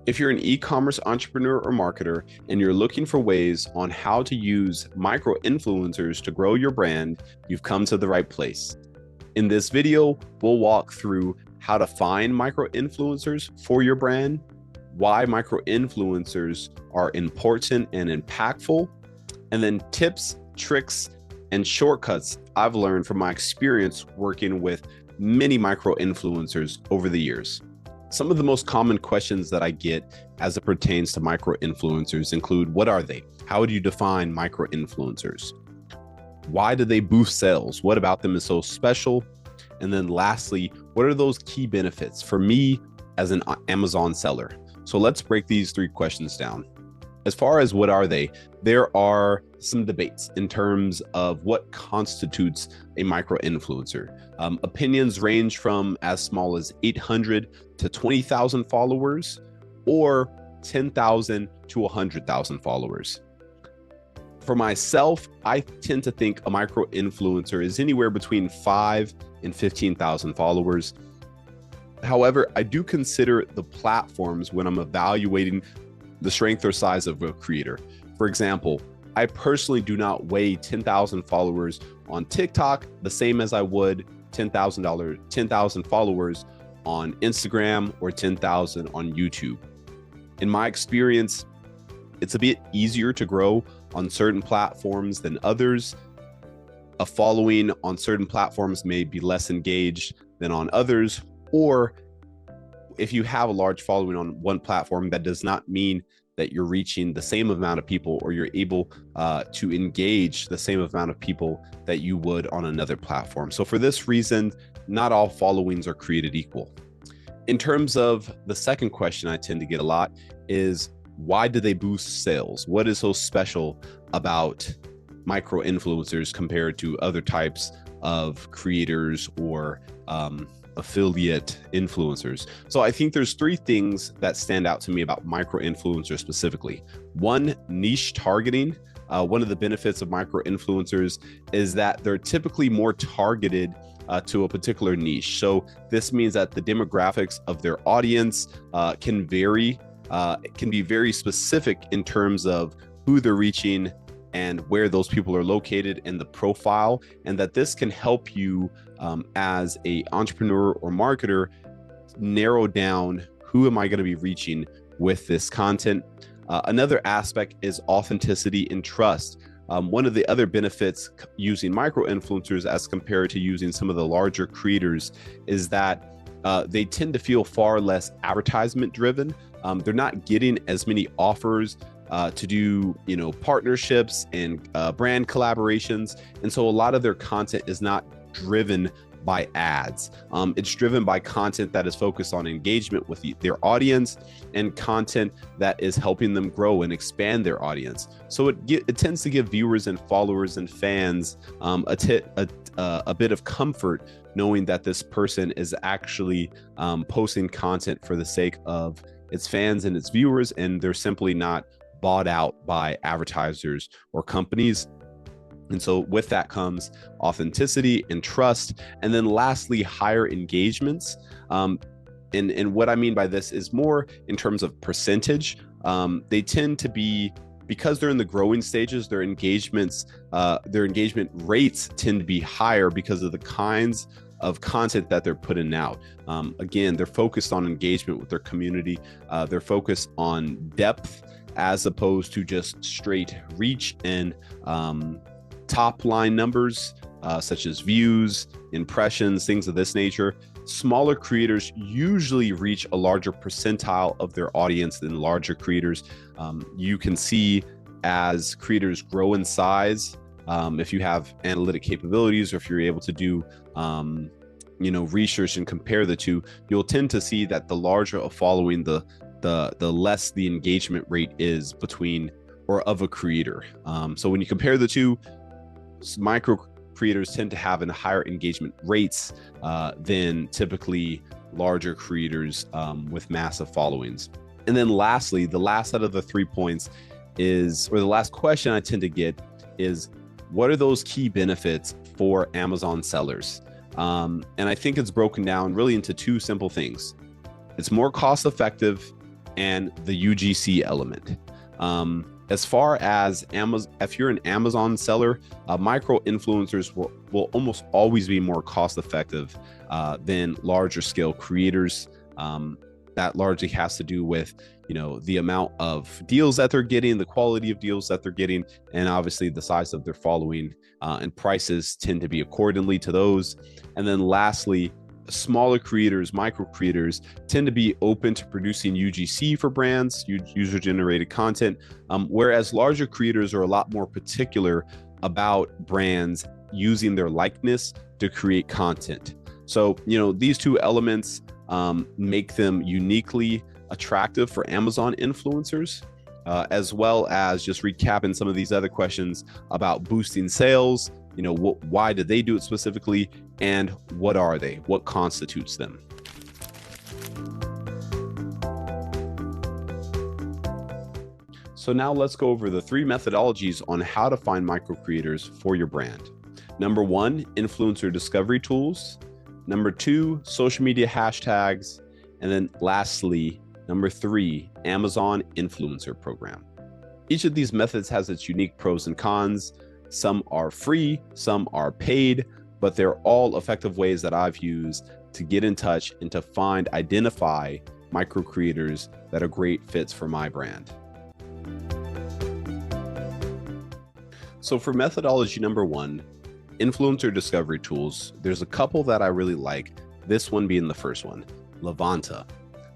If you're an e-commerce entrepreneur or marketer and you're looking for ways on how to use micro-influencers to grow your brand, you've come to the right place. In this video, we'll walk through how to find micro-influencers for your brand, why micro-influencers are important and impactful, and then tips, tricks, and shortcuts I've learned from my experience working with many micro-influencers over the years. Some of the most common questions that I get as it pertains to micro-influencers include, what are they? How do you define micro-influencers? Why do they boost sales? What about them is so special? And then lastly, what are those key benefits for me as an Amazon seller? So let's break these three questions down. As far as what are they, there are some debates in terms of what constitutes a micro-influencer. Opinions range from as small as 800 to 20,000 followers or 10,000 to 100,000 followers. For myself, I tend to think a micro-influencer is anywhere between 5 and 15,000 followers. However, I do consider the platforms when I'm evaluating the strength or size of a creator. For example, I personally do not weigh 10,000 followers on TikTok the same as I would 10,000 followers on Instagram or 10,000 on YouTube. In my experience, it's a bit easier to grow on certain platforms than others. A following on certain platforms may be less engaged than on others, or if you have a large following on one platform, that does not mean that you're reaching the same amount of people or you're able to engage the same amount of people that you would on another platform. So for this reason, not all followings are created equal. In terms of the second question I tend to get a lot is, why do they boost sales? What is so special about micro-influencers compared to other types of creators or affiliate influencers? So I think there's three things that stand out to me about micro-influencers specifically. One, niche targeting. One of the benefits of micro-influencers is that they're typically more targeted to a particular niche. So this means that the demographics of their audience can vary, can be very specific in terms of who they're reaching and where those people are located in the profile, and that this can help you as a entrepreneur or marketer narrow down who am I going to be reaching with this content. Another aspect is authenticity and trust. One of the other benefits using micro-influencers as compared to using some of the larger creators is that they tend to feel far less advertisement driven. They're not getting as many offers to do, partnerships and brand collaborations. And so a lot of their content is not driven by ads. It's driven by content that is focused on engagement with their audience and content that is helping them grow and expand their audience. So it tends to give viewers and followers and fans a bit of comfort knowing that this person is actually posting content for the sake of its fans and its viewers, and they're simply not bought out by advertisers or companies. And so with that comes authenticity and trust. And then lastly, higher engagements. And what I mean by this is more in terms of percentage. They tend to be, because they're in the growing stages, their engagement rates tend to be higher because of the kinds of content that they're putting out. Again, they're focused on engagement with their community. They're focused on depth as opposed to just straight reach and top line numbers, such as views, impressions, things of this nature. Smaller creators usually reach a larger percentile of their audience than larger creators. You can see as creators grow in size, if you have analytic capabilities, or if you're able to do research and compare the two, you'll tend to see that the larger a following, the less the engagement rate is between or of a creator. So when you compare the two, micro creators tend to have higher engagement rates than typically larger creators with massive followings. And then lastly, the last out of the 3 points is, or the last question I tend to get is, what are those key benefits for Amazon sellers? And I think it's broken down really into two simple things. It's more cost effective and the UGC element. As far as Amazon, if you're an Amazon seller, micro influencers will almost always be more cost effective than larger scale creators. That largely has to do with, the amount of deals that they're getting, the quality of deals that they're getting, and obviously the size of their following, and prices tend to be accordingly to those. And then lastly, smaller creators, micro creators, tend to be open to producing UGC for brands, user generated content, whereas larger creators are a lot more particular about brands using their likeness to create content. So, these two elements make them uniquely attractive for Amazon influencers, as well as just recapping some of these other questions about boosting sales. Why did they do it specifically, and what are they? What constitutes them? So now let's go over the 3 methodologies on how to find micro creators for your brand. Number 1, influencer discovery tools. Number 2, social media hashtags. And then lastly, number 3, Amazon influencer program. Each of these methods has its unique pros and cons. Some are free, some are paid, but they're all effective ways that I've used to get in touch and to identify micro creators that are great fits for my brand. So for methodology number 1, influencer discovery tools, there's a couple that I really like, this one being the first one, Levanta.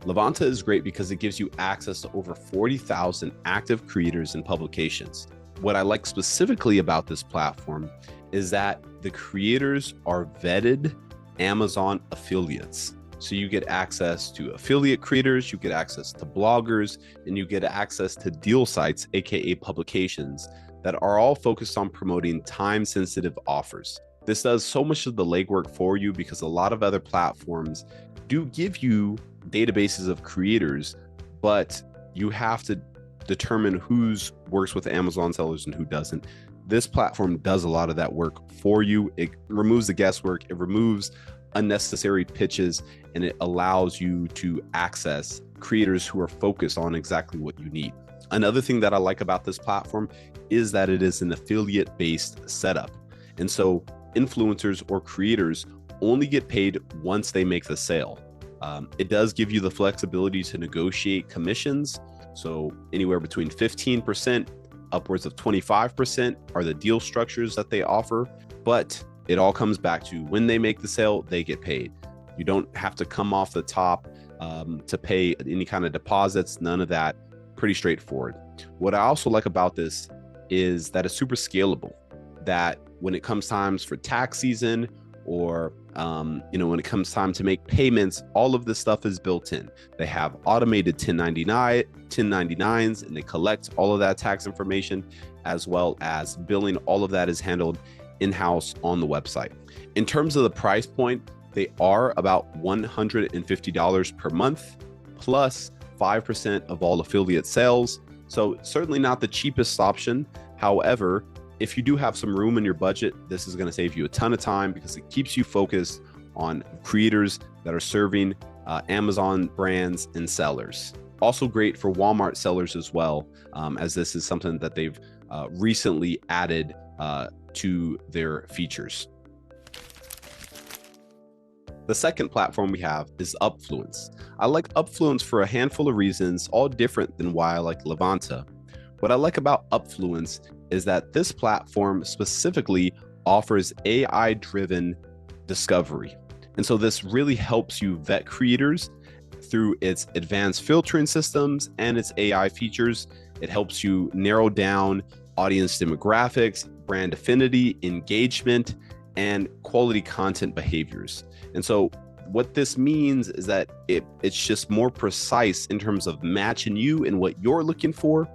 Levanta is great because it gives you access to over 40,000 active creators and publications. What I like specifically about this platform is that the creators are vetted Amazon affiliates. So you get access to affiliate creators, you get access to bloggers, and you get access to deal sites, aka publications, that are all focused on promoting time-sensitive offers. This does so much of the legwork for you because a lot of other platforms do give you databases of creators, but you have to determine who's works with Amazon sellers and who doesn't. This platform does a lot of that work for you. It removes the guesswork, it removes unnecessary pitches, and it allows you to access creators who are focused on exactly what you need. Another thing that I like about this platform is that it is an affiliate-based setup. And so influencers or creators only get paid once they make the sale. It does give you the flexibility to negotiate commissions. So anywhere between 15%, upwards of 25% are the deal structures that they offer. But it all comes back to when they make the sale, they get paid. You don't have to come off the top to pay any kind of deposits, none of that. Pretty straightforward. What I also like about this is that it's super scalable, that when it comes times for tax season or when it comes time to make payments, all of this stuff is built in. They have automated 1099s, and they collect all of that tax information, as well as billing. All of that is handled in-house on the website. In terms of the price point, they are about $150 per month, plus 5% of all affiliate sales. So certainly not the cheapest option. However, if you do have some room in your budget, this is going to save you a ton of time because it keeps you focused on creators that are serving Amazon brands and sellers. Also great for Walmart sellers as well, as this is something that they've recently added to their features. The second platform we have is Upfluence. I like Upfluence for a handful of reasons, all different than why I like Levanta. What I like about Upfluence is that this platform specifically offers AI-driven discovery. And so this really helps you vet creators through its advanced filtering systems and its AI features. It helps you narrow down audience demographics, brand affinity, engagement, and quality content behaviors. And so what this means is that it's just more precise in terms of matching you and what you're looking for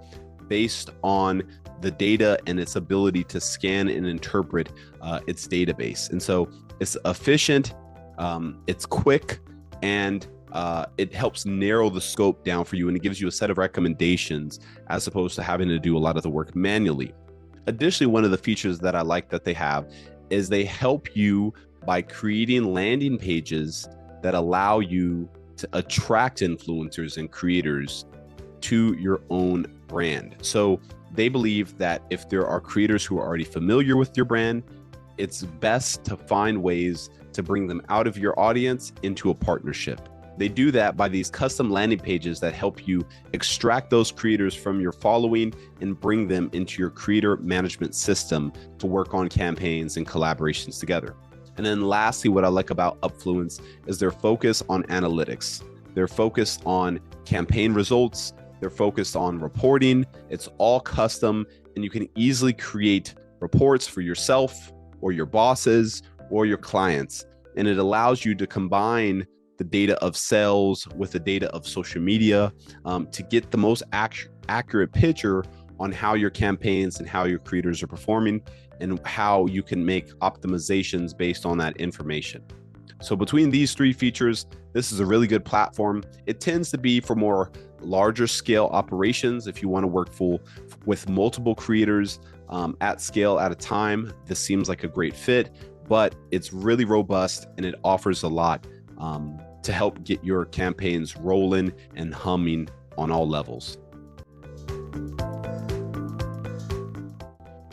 based on the data and its ability to scan and interpret its database. And so it's efficient, it's quick, and it helps narrow the scope down for you, and it gives you a set of recommendations as opposed to having to do a lot of the work manually. Additionally, one of the features that I like that they have is they help you by creating landing pages that allow you to attract influencers and creators to your own brand. So they believe that if there are creators who are already familiar with your brand, it's best to find ways to bring them out of your audience into a partnership. They do that by these custom landing pages that help you extract those creators from your following and bring them into your creator management system to work on campaigns and collaborations together. And then lastly, what I like about Upfluence is their focus on analytics. They're focused on campaign results. They're focused on reporting. It's all custom, and you can easily create reports for yourself or your bosses or your clients. And it allows you to combine the data of sales with the data of social media to get the most accurate picture on how your campaigns and how your creators are performing and how you can make optimizations based on that information. So between these three features, this is a really good platform. It tends to be for more larger scale operations. If you want to work with multiple creators at scale at a time, this seems like a great fit, but it's really robust and it offers a lot to help get your campaigns rolling and humming on all levels.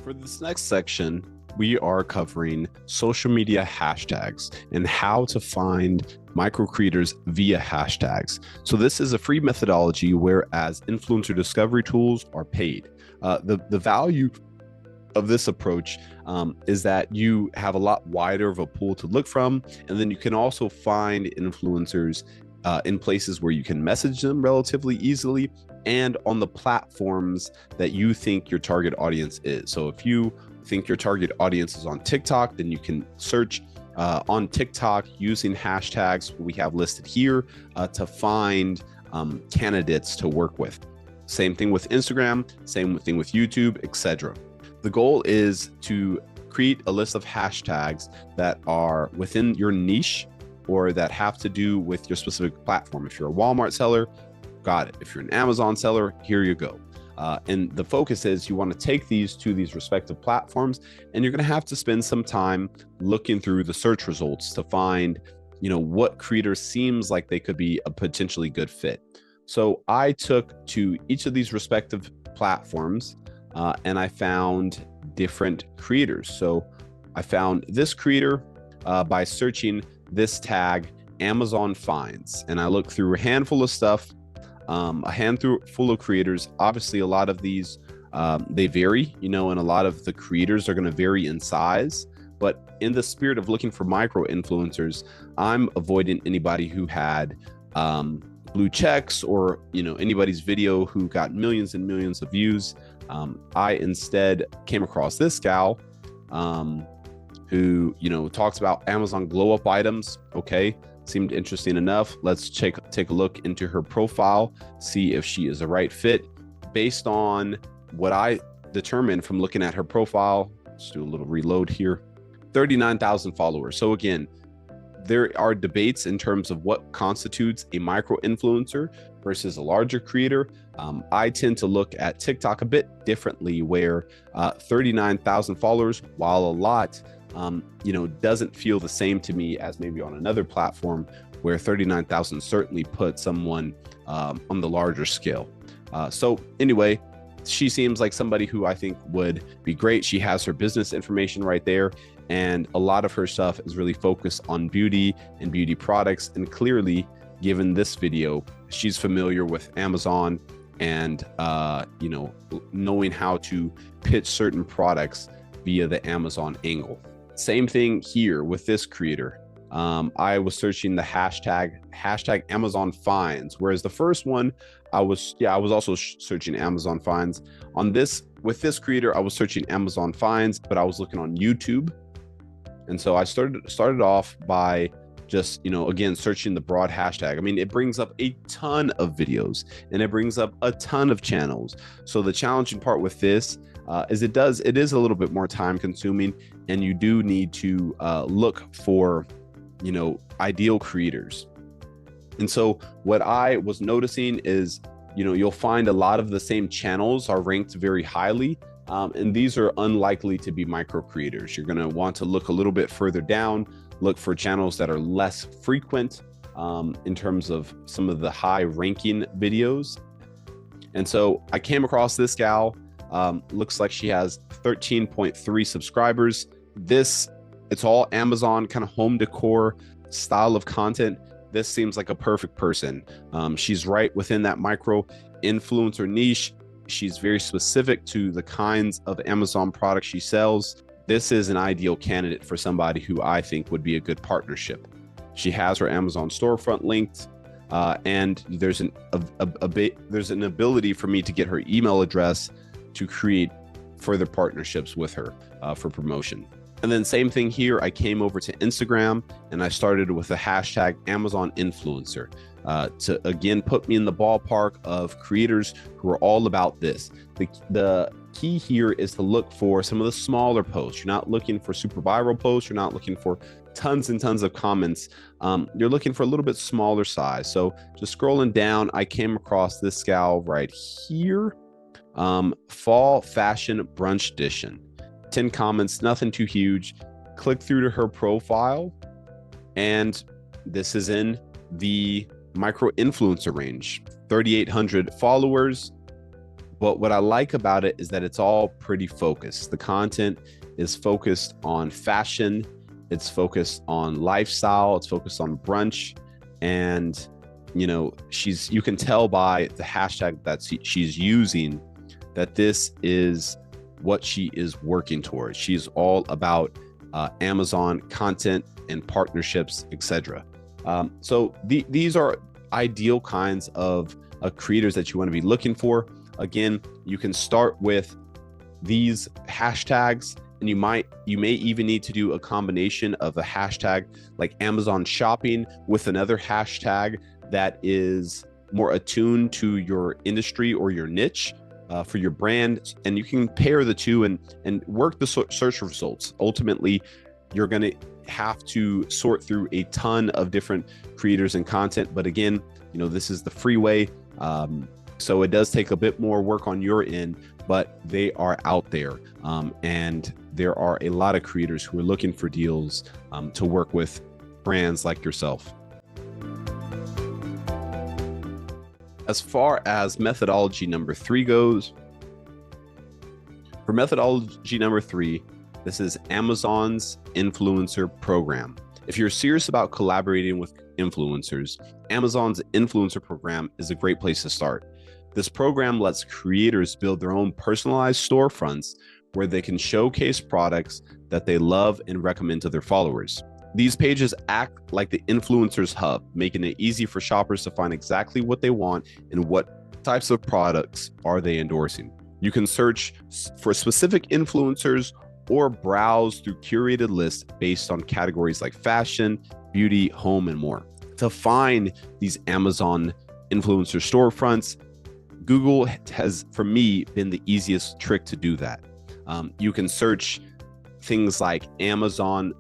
For this next section, we are covering social media hashtags and how to find micro creators via hashtags. So this is a free methodology, whereas influencer discovery tools are paid. The value of this approach is that you have a lot wider of a pool to look from, and then you can also find influencers in places where you can message them relatively easily and on the platforms that you think your target audience is. So if you think your target audience is on TikTok, then you can search on TikTok using hashtags we have listed here to find candidates to work with. Same thing with Instagram, same thing with YouTube, etc. The goal is to create a list of hashtags that are within your niche or that have to do with your specific platform. If you're a Walmart seller, got it. If you're an Amazon seller, here you go. And the focus is you want to take these to these respective platforms, and you're going to have to spend some time looking through the search results to find, what creator seems like they could be a potentially good fit. So I took to each of these respective platforms and I found different creators. So I found this creator by searching this tag, Amazon Finds, and I looked through a handful of stuff, a handful of creators. Obviously, a lot of these, they vary, and a lot of the creators are going to vary in size. But in the spirit of looking for micro influencers, I'm avoiding anybody who had blue checks or, anybody's video who got millions and millions of views. I instead came across this gal who, talks about Amazon glow up items. Okay. Seemed interesting enough. Let's take a look into her profile, see if she is a right fit based on what I determined from looking at her profile. Let's do a little reload here. 39,000 followers. So again, there are debates in terms of what constitutes a micro influencer versus a larger creator. I tend to look at TikTok a bit differently, where 39,000 followers, while a lot, doesn't feel the same to me as maybe on another platform where 39,000 certainly put someone on the larger scale. So anyway, she seems like somebody who I think would be great. She has her business information right there, and a lot of her stuff is really focused on beauty and beauty products. And clearly, given this video, she's familiar with Amazon and, knowing how to pitch certain products via the Amazon angle. Same thing here with this creator. I was searching the hashtag Amazon Finds, whereas the first one I was also searching Amazon Finds. With this creator, I was searching Amazon Finds, but I was looking on YouTube. And so I started off by just, again, searching the broad hashtag. I mean, it brings up a ton of videos and it brings up a ton of channels. So the challenging part with this is it is a little bit more time consuming, and you do need to look for, ideal creators. And so what I was noticing is, you'll find a lot of the same channels are ranked very highly. And these are unlikely to be micro creators. You're going to want to look a little bit further down, look for channels that are less frequent in terms of some of the high ranking videos. And so I came across this gal. Looks like she has 13.3 subscribers. It's all Amazon kind of home decor style of content. This seems like a perfect person. She's right within that micro influencer niche. She's very specific to the kinds of Amazon products she sells. This is an ideal candidate for somebody who I think would be a good partnership. She has her Amazon storefront linked, and there's an ability for me to get her email address to create further partnerships with her for promotion. And then same thing here, I came over to Instagram and I started with the hashtag Amazon influencer to again put me in the ballpark of creators who are all about this. The key here is to look for some of the smaller posts. You're not looking for super viral posts. You're not looking for tons and tons of comments. You're looking for a little bit smaller size. So just scrolling down, I came across this gal right here. Fall fashion brunch edition. 10 comments, nothing too huge. Click through to her profile, and this is in the micro influencer range, 3,800 followers. But what I like about it is that it's all pretty focused. The content is focused on fashion, it's focused on lifestyle, it's focused on brunch, and you can tell by the hashtag that she's using that this is what she is working towards. She's all about Amazon content and partnerships, etc. So these are ideal kinds of creators that you want to be looking for. Again, you can start with these hashtags, and you may even need to do a combination of a hashtag like Amazon shopping with another hashtag that is more attuned to your industry or your niche. For your brand, and you can pair the two and work the search results. Ultimately, you're going to have to sort through a ton of different creators and content, but again, this is the free way, so it does take a bit more work on your end, but they are out there, and there are a lot of creators who are looking for deals to work with brands like yourself. As far as methodology number 3 goes, for methodology number 3, this is Amazon's influencer program. If you're serious about collaborating with influencers, Amazon's influencer program is a great place to start. This program lets creators build their own personalized storefronts where they can showcase products that they love and recommend to their followers. These pages act like the influencers hub, making it easy for shoppers to find exactly what they want and what types of products are they endorsing. You can search for specific influencers or browse through curated lists based on categories like fashion, beauty, home, and more. To find these Amazon influencer storefronts, Google has, for me, been the easiest trick to do that. You can search things like Amazon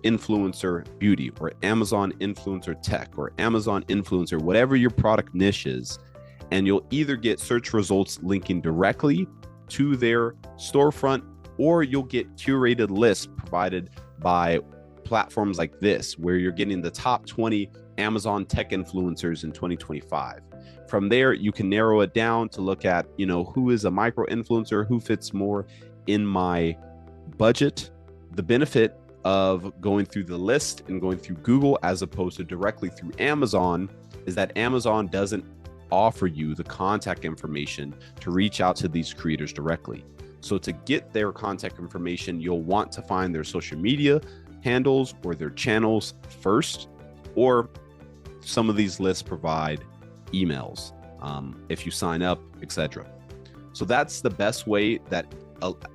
influencer beauty or Amazon influencer tech or Amazon influencer, whatever your product niche is, and you'll either get search results linking directly to their storefront, or you'll get curated lists provided by platforms like this, where you're getting the top 20 Amazon tech influencers in 2025. From there, you can narrow it down to look at, who is a micro influencer, who fits more in my budget. The benefit of going through the list and going through Google as opposed to directly through Amazon is that Amazon doesn't offer you the contact information to reach out to these creators directly. So to get their contact information, you'll want to find their social media handles or their channels first, or some of these lists provide emails if you sign up, etc. So that's the best way that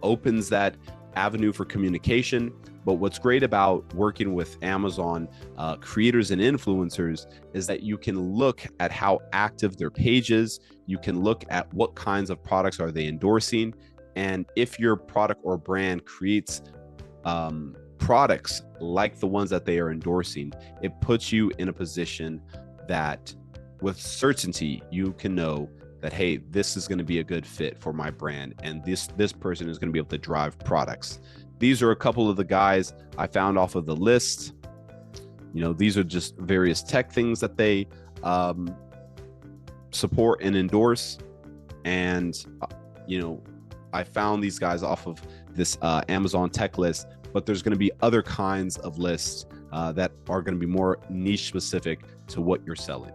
opens that avenue for communication. But what's great about working with Amazon creators and influencers is that you can look at how active their page is. You can look at what kinds of products are they endorsing. And if your product or brand creates products like the ones that they are endorsing, it puts you in a position that with certainty, you can know that, hey, this is going to be a good fit for my brand, and this person is going to be able to drive products. These are a couple of the guys I found off of the list. These are just various tech things that they support and endorse. and I found these guys off of this Amazon tech list, but there's going to be other kinds of lists that are going to be more niche specific to what you're selling.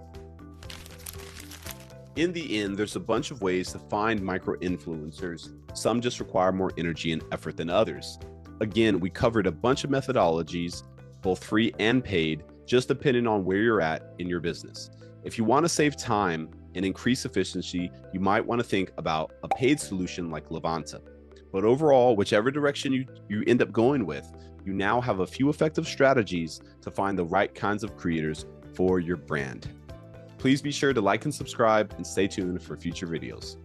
In the end, there's a bunch of ways to find micro influencers. Some just require more energy and effort than others. Again, we covered a bunch of methodologies, both free and paid, just depending on where you're at in your business. If you want to save time and increase efficiency, you might want to think about a paid solution like Levanta. But overall, whichever direction you end up going with, you now have a few effective strategies to find the right kinds of creators for your brand. Please be sure to like and subscribe and stay tuned for future videos.